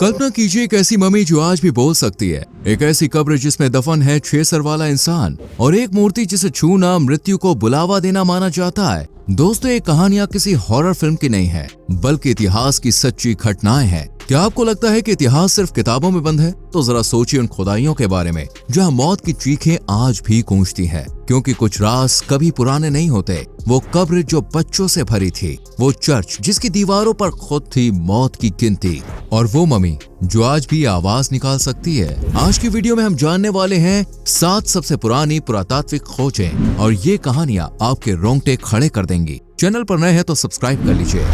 कल्पना कीजिए एक ऐसी मम्मी जो आज भी बोल सकती है, एक ऐसी कब्र जिसमें दफन है 6 सर वाला इंसान और एक मूर्ति जिसे छूना मृत्यु को बुलावा देना माना जाता है। दोस्तों, ये कहानियां किसी हॉरर फिल्म की नहीं है, बल्कि इतिहास की सच्ची घटनाएं हैं। क्या आपको लगता है कि इतिहास सिर्फ किताबों में बंद है? तो जरा सोचिए उन खुदाइयों के बारे में जहां मौत की चीखें आज भी गूंजती हैं, क्योंकि कुछ राज कभी पुराने नहीं होते। वो कब्र जो बच्चों से भरी थी, वो चर्च जिसकी दीवारों पर खुद थी मौत की गिनती, और वो मम्मी जो आज भी आवाज निकाल सकती है। आज की वीडियो में हम जानने वाले हैं 7 सबसे पुरानी पुरातात्विक खोजें, और ये कहानियां आपके रोंगटे खड़े कर देंगी। चैनल पर नए हैं तो सब्सक्राइब कर लीजिए।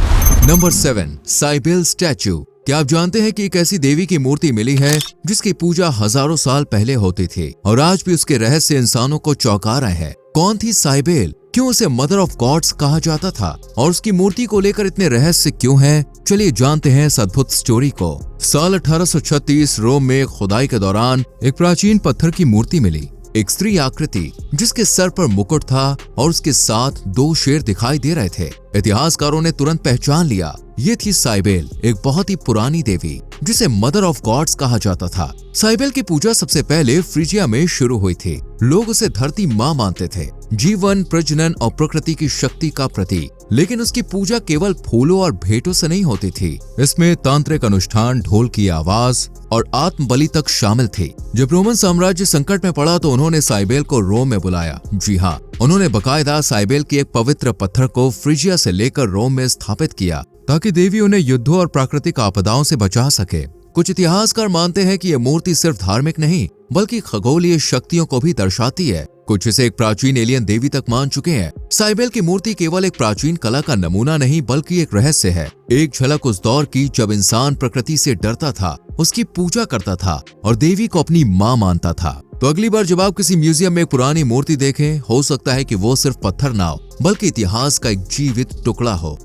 Number 7, Cybele statue. क्या आप जानते हैं कि एक ऐसी देवी की मूर्ति मिली है जिसकी पूजा हजारों साल पहले होती थी और आज भी उसके रहस्य इंसानों को चौंका रहे हैं? कौन थी साइबेल? क्यों उसे मदर ऑफ गॉड्स कहा जाता था और उसकी मूर्ति को लेकर इतने रहस्य क्यों हैं? चलिए जानते हैं इस अद्भुत स्टोरी को। साल 1836 रोम में खुदाई के दौरान एक प्राचीन पत्थर की मूर्ति मिली, एक स्त्री आकृति जिसके सर पर मुकुट था और उसके साथ 2 शेर दिखाई दे रहे थे। इतिहासकारों ने तुरंत पहचान लिया, ये थी साइबेल, एक बहुत ही पुरानी देवी जिसे मदर ऑफ गॉड्स कहा जाता था। साइबेल की पूजा सबसे पहले फ्रिजिया में शुरू हुई थी। लोग उसे धरती माँ मानते थे, जीवन, प्रजनन और प्रकृति की शक्ति का प्रतीक। लेकिन उसकी पूजा केवल फूलों और भेंटों से नहीं होती थी, इसमें तांत्रिक अनुष्ठान, ढोल की आवाज और आत्म बलि तक शामिल थी। जब रोमन साम्राज्य संकट में पड़ा तो उन्होंने साइबेल को रोम में बुलाया। जी हाँ, उन्होंने बकायदा साइबेल की एक पवित्र पत्थर को फ्रिजिया से लेकर रोम में स्थापित किया ताकि देवी उन्हें युद्धों और प्राकृतिक आपदाओं से बचा सके। कुछ इतिहासकार मानते हैं कि यह मूर्ति सिर्फ धार्मिक नहीं बल्कि खगोलीय शक्तियों को भी दर्शाती है। कुछ इसे एक प्राचीन एलियन देवी तक मान चुके हैं। साइबेल की मूर्ति केवल एक प्राचीन कला का नमूना नहीं बल्कि एक रहस्य है, एक झलक उस दौर की जब इंसान प्रकृति से डरता था, उसकी पूजा करता था और देवी को अपनी माँ मानता था। तो अगली बार जब आप किसी म्यूजियम में एक पुरानी मूर्ति देखें, हो सकता है कि वो सिर्फ पत्थर ना हो बल्कि इतिहास का एक जीवित टुकड़ा हो।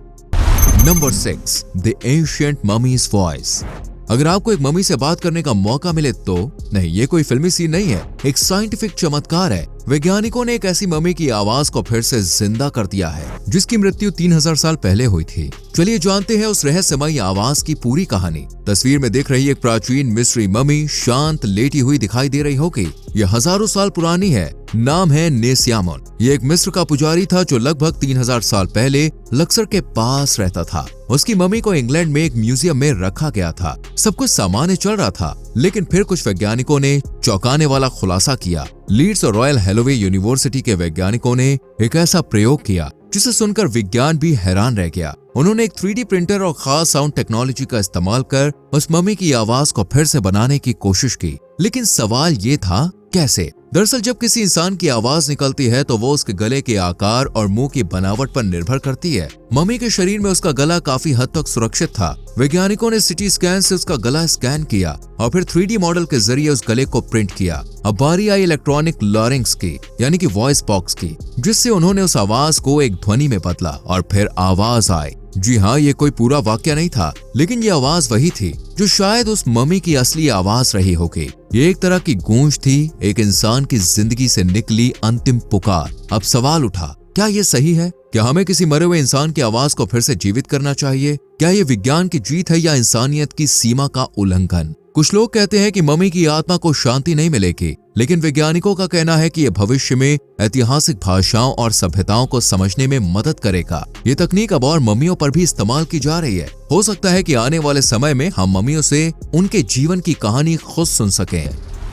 Number 6, the ancient mummies voice. अगर आपको एक मम्मी से बात करने का मौका मिले तो नहीं, ये कोई फिल्मी सीन नहीं है, एक साइंटिफिक चमत्कार है। वैज्ञानिकों ने एक ऐसी मम्मी की आवाज को फिर से जिंदा कर दिया है जिसकी मृत्यु 3000 साल पहले हुई थी। चलिए जानते हैं उस रहस्यमयी आवाज की पूरी कहानी। तस्वीर में दिख रही एक प्राचीन मिस्री मम्मी शांत लेटी हुई दिखाई दे रही होगी। यह हजारों साल पुरानी है। नाम है नेस्यामोन। ये एक मिस्र का पुजारी था जो लगभग 3000 साल पहले लक्सर के पास रहता था। उसकी मम्मी को इंग्लैंड में एक म्यूजियम में रखा गया था। सब कुछ सामान्य चल रहा था, लेकिन फिर कुछ वैज्ञानिकों ने चौंकाने वाला खुलासा किया। लीड्स और रॉयल हेलोवे यूनिवर्सिटी के वैज्ञानिकों ने एक ऐसा प्रयोग किया जिसे सुनकर विज्ञान भी हैरान रह गया। उन्होंने एक 3D प्रिंटर और खास साउंड टेक्नोलॉजी का इस्तेमाल कर उस मम्मी की आवाज को फिर से बनाने की कोशिश की। लेकिन सवाल ये था, कैसे? दरअसल जब किसी इंसान की आवाज निकलती है तो वो उसके गले के आकार और मुंह की बनावट पर निर्भर करती है। मम्मी के शरीर में उसका गला काफी हद तक सुरक्षित था। वैज्ञानिकों ने सिटी स्कैन से उसका गला स्कैन किया और फिर 3D मॉडल के जरिए उस गले को प्रिंट किया। अब बारी आई इलेक्ट्रॉनिक लॉरिंग्स की, यानी कि वॉइस बॉक्स की, जिससे उन्होंने उस आवाज को एक ध्वनि में बदला और फिर आवाज आई। जी हाँ, ये कोई पूरा वाक्य नहीं था, लेकिन ये आवाज वही थी जो शायद उस मम्मी की असली आवाज रही होगी। ये एक तरह की गूंज थी, एक इंसान की जिंदगी से निकली अंतिम पुकार। अब सवाल उठा, क्या ये सही है? क्या हमें किसी मरे हुए इंसान की आवाज को फिर से जीवित करना चाहिए? क्या ये विज्ञान की जीत है या इंसानियत की सीमा का उल्लंघन? कुछ लोग कहते हैं कि मम्मी की आत्मा को शांति नहीं मिलेगी, लेकिन वैज्ञानिकों का कहना है कि यह भविष्य में ऐतिहासिक भाषाओं और सभ्यताओं को समझने में मदद करेगा। ये तकनीक अब और मम्मियों पर भी इस्तेमाल की जा रही है। हो सकता है कि आने वाले समय में हम मम्मियों से उनके जीवन की कहानी खुद सुन सकें।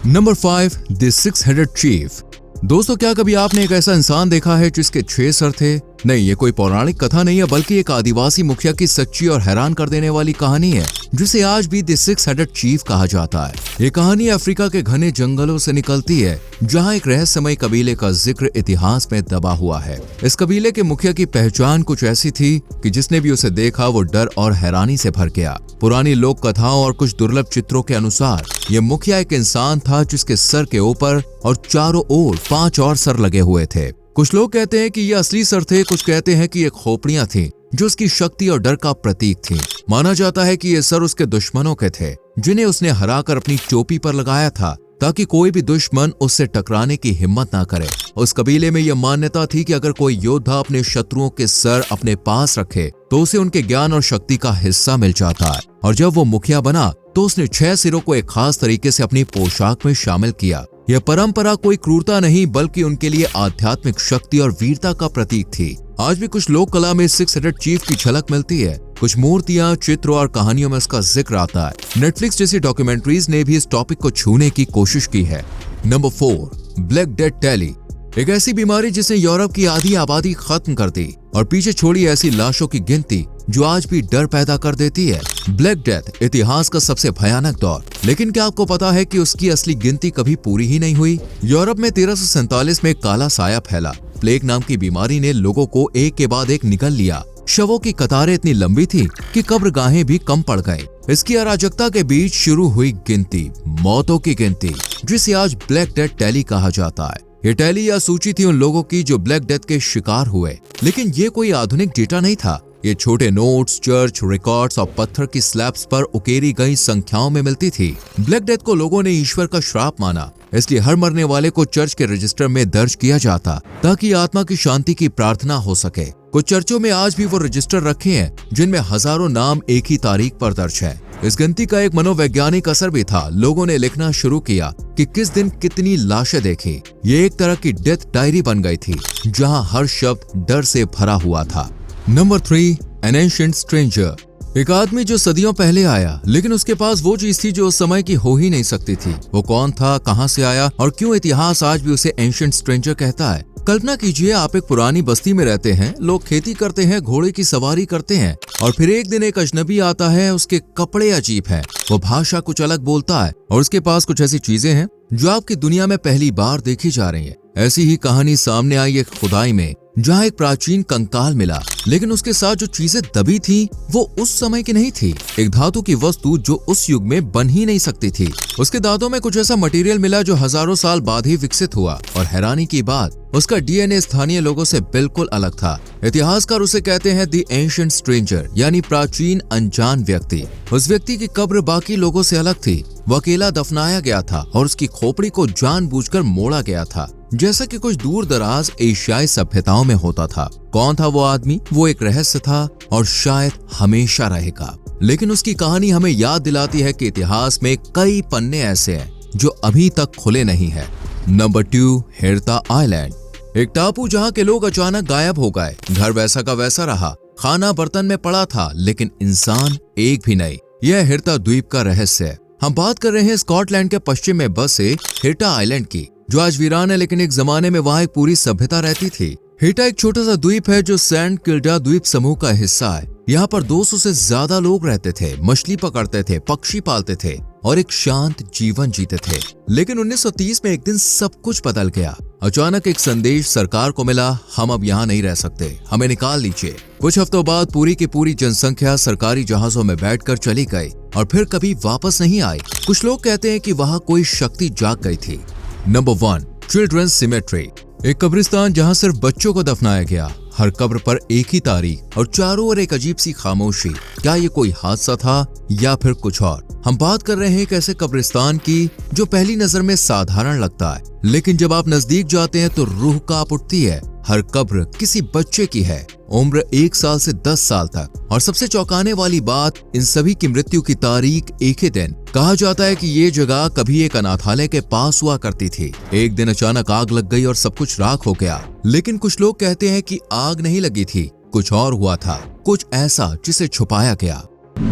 Number 5, the 6-headed chief. दोस्तों, क्या कभी आपने एक ऐसा इंसान देखा है जिसके 6 सर थे? नहीं, ये कोई पौराणिक कथा नहीं है बल्कि एक आदिवासी मुखिया की सच्ची और हैरान कर देने वाली कहानी है जिसे आज भी द 6-headed चीफ कहा जाता है। ये कहानी अफ्रीका के घने जंगलों से निकलती है जहां एक रहस्यमय कबीले का जिक्र इतिहास में दबा हुआ है। इस कबीले के मुखिया की पहचान कुछ ऐसी थी कि जिसने भी उसे देखा वो डर और हैरानी से भर गया। पुरानी लोक कथाओं और कुछ दुर्लभ चित्रों के अनुसार ये मुखिया एक इंसान था जिसके सर के ऊपर और चारों ओर 5 और सर लगे हुए थे। कुछ लोग कहते हैं कि ये असली सर थे, कुछ कहते हैं कि ये खोपड़ियां थीं जो उसकी शक्ति और डर का प्रतीक थीं। माना जाता है कि ये सर उसके दुश्मनों के थे जिन्हें उसने हराकर अपनी चोटी पर लगाया था ताकि कोई भी दुश्मन उससे टकराने की हिम्मत ना करे। उस कबीले में यह मान्यता थी कि अगर कोई योद्धा अपने शत्रुओं के सर अपने पास रखे तो उसे उनके ज्ञान और शक्ति का हिस्सा मिल जाता है, और जब वो मुखिया बना तो उसने 6 सिरों को एक खास तरीके से अपनी पोशाक में शामिल किया। यह परंपरा कोई क्रूरता नहीं बल्कि उनके लिए आध्यात्मिक शक्ति और वीरता का प्रतीक थी। आज भी कुछ लोक कला में 6 हेडेड चीफ की झलक मिलती है। कुछ मूर्तियां, चित्र और कहानियों में उसका जिक्र आता है। नेटफ्लिक्स जैसी डॉक्यूमेंट्रीज ने भी इस टॉपिक को छूने की कोशिश की है। Number 4, black death tally. एक ऐसी बीमारी जिसने यूरोप की आधी आबादी खत्म कर दी और पीछे छोड़ी ऐसी लाशों की गिनती जो आज भी डर पैदा कर देती है। ब्लैक डेथ इतिहास का सबसे भयानक दौर, लेकिन क्या आपको पता है कि उसकी असली गिनती कभी पूरी ही नहीं हुई? यूरोप में 1347 में काला साया फैला। प्लेग नाम की बीमारी ने लोगों को एक के बाद एक निगल लिया। शवों की कतारें इतनी लंबी थी कि कब्रगाहें भी कम पड़ गए। इसकी अराजकता के बीच शुरू हुई गिनती, मौतों की गिनती, जिसे आज ब्लैक डेथ टैली कहा जाता है। ये टैली या सूची थी उन लोगों की जो ब्लैक डेथ के शिकार हुए, लेकिन ये कोई आधुनिक डेटा नहीं था। ये छोटे नोट्स, चर्च रिकॉर्ड्स और पत्थर की स्लैब्स पर उकेरी गई संख्याओं में मिलती थी। ब्लैक डेथ को लोगों ने ईश्वर का श्राप माना, इसलिए हर मरने वाले को चर्च के रजिस्टर में दर्ज किया जाता ताकि आत्मा की शांति की प्रार्थना हो सके। कुछ चर्चों में आज भी वो रजिस्टर रखे हैं जिनमें हजारों नाम एक ही तारीख पर दर्ज है। इस गिनती का एक मनोवैज्ञानिक असर भी था। लोगों ने लिखना शुरू किया कि किस दिन कितनी लाशें देखी। ये एक तरह की डेथ डायरी बन गई थी जहां हर शब्द डर से भरा हुआ था। Number 3, N ancient stranger. एक आदमी जो सदियों पहले आया, लेकिन उसके पास वो चीज थी जो उस समय की हो ही नहीं सकती थी। वो कौन था, कहां से आया और क्यों इतिहास आज भी उसे एंशिएंट स्ट्रेंजर कहता है? कल्पना कीजिए आप एक पुरानी बस्ती में रहते हैं, लोग खेती करते हैं, घोड़े की सवारी करते हैं और फिर एक दिन एक अजनबी आता है। उसके कपड़े अजीब हैं, वो भाषा कुछ अलग बोलता है और उसके पास कुछ ऐसी चीजें हैं जो आपकी दुनिया में पहली बार देखी जा रही है। ऐसी ही कहानी सामने आई एक खुदाई में जहाँ एक प्राचीन कंकाल मिला, लेकिन उसके साथ जो चीजें दबी थी वो उस समय की नहीं थी। एक धातु की वस्तु जो उस युग में बन ही नहीं सकती थी। उसके दांतों में कुछ ऐसा मटेरियल मिला जो हजारों साल बाद ही विकसित हुआ और हैरानी की बात, उसका डीएनए स्थानीय लोगों से बिल्कुल अलग था। इतिहासकार उसे कहते हैं द एंशिएंट स्ट्रेंजर, यानी प्राचीन अनजान व्यक्ति। उस व्यक्ति की कब्र बाकी लोगों से अलग थी। वो अकेला दफनाया गया था और उसकी खोपड़ी को जानबूझकर मोड़ा गया था, जैसा कि कुछ दूर दराज एशियाई सभ्यताओं में होता था। कौन था वो आदमी? वो एक रहस्य था और शायद हमेशा रहेगा। लेकिन उसकी कहानी हमें याद दिलाती है कि इतिहास में कई पन्ने ऐसे हैं जो अभी तक खुले नहीं है। नंबर 2, हेरता आइलैंड। एक टापू जहाँ के लोग अचानक गायब हो गए। घर वैसा का वैसा रहा, खाना बर्तन में पड़ा था, लेकिन इंसान एक भी नहीं। यह हेरता द्वीप का रहस्य है। हम बात कर रहे हैं स्कॉटलैंड के पश्चिम में बसे हेरता आइलैंड की, जो आज वीरान है, लेकिन एक जमाने में वहाँ एक पूरी सभ्यता रहती थी। हेरता एक छोटा सा द्वीप है जो सेंट किल्डा द्वीप समूह का हिस्सा है। यहाँ पर 200 से ज्यादा लोग रहते थे, मछली पकड़ते थे, पक्षी पालते थे और एक शांत जीवन जीते थे। लेकिन 1930 में एक दिन सब कुछ बदल गया। अचानक एक संदेश सरकार को मिला, हम अब यहाँ नहीं रह सकते, हमें निकाल लीजिए। कुछ हफ्तों बाद पूरी की पूरी जनसंख्या सरकारी जहाजों में बैठकर चली गई और फिर कभी वापस नहीं आई। कुछ लोग कहते हैं कि वहाँ कोई शक्ति जाग गई थी। Number 1, children's cemetery. एक कब्रिस्तान जहाँ सिर्फ बच्चों को दफनाया गया। हर कब्र पर एक ही तारीख और चारों ओर एक अजीब सी खामोशी। क्या ये कोई हादसा था या फिर कुछ और? हम बात कर रहे हैं एक ऐसे कब्रिस्तान की जो पहली नजर में साधारण लगता है, लेकिन जब आप नजदीक जाते हैं तो रूह कांप उठती है। हर कब्र किसी बच्चे की है, उम्र 1 साल से 10 साल तक। और सबसे चौंकाने वाली बात, इन सभी की मृत्यु की तारीख एक ही दिन। कहा जाता है कि ये जगह कभी एक अनाथालय के पास हुआ करती थी। एक दिन अचानक आग लग गई और सब कुछ राख हो गया। लेकिन कुछ लोग कहते हैं कि आग नहीं लगी थी, कुछ और हुआ था, कुछ ऐसा जिसे छुपाया गया।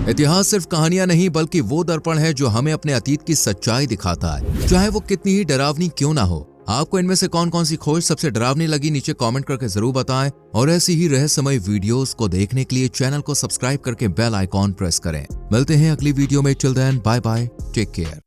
इतिहास सिर्फ कहानियां नहीं बल्कि वो दर्पण है जो हमें अपने अतीत की सच्चाई दिखाता है, चाहे वो कितनी ही डरावनी क्यों ना हो। आपको इनमें से कौन कौन सी खोज सबसे डरावनी लगी, नीचे कमेंट करके जरूर बताएं। और ऐसी ही रहस्यमय वीडियोस को देखने के लिए चैनल को सब्सक्राइब करके बेल आइकॉन प्रेस करें। मिलते हैं अगली वीडियो में। Till then, bye bye, take care.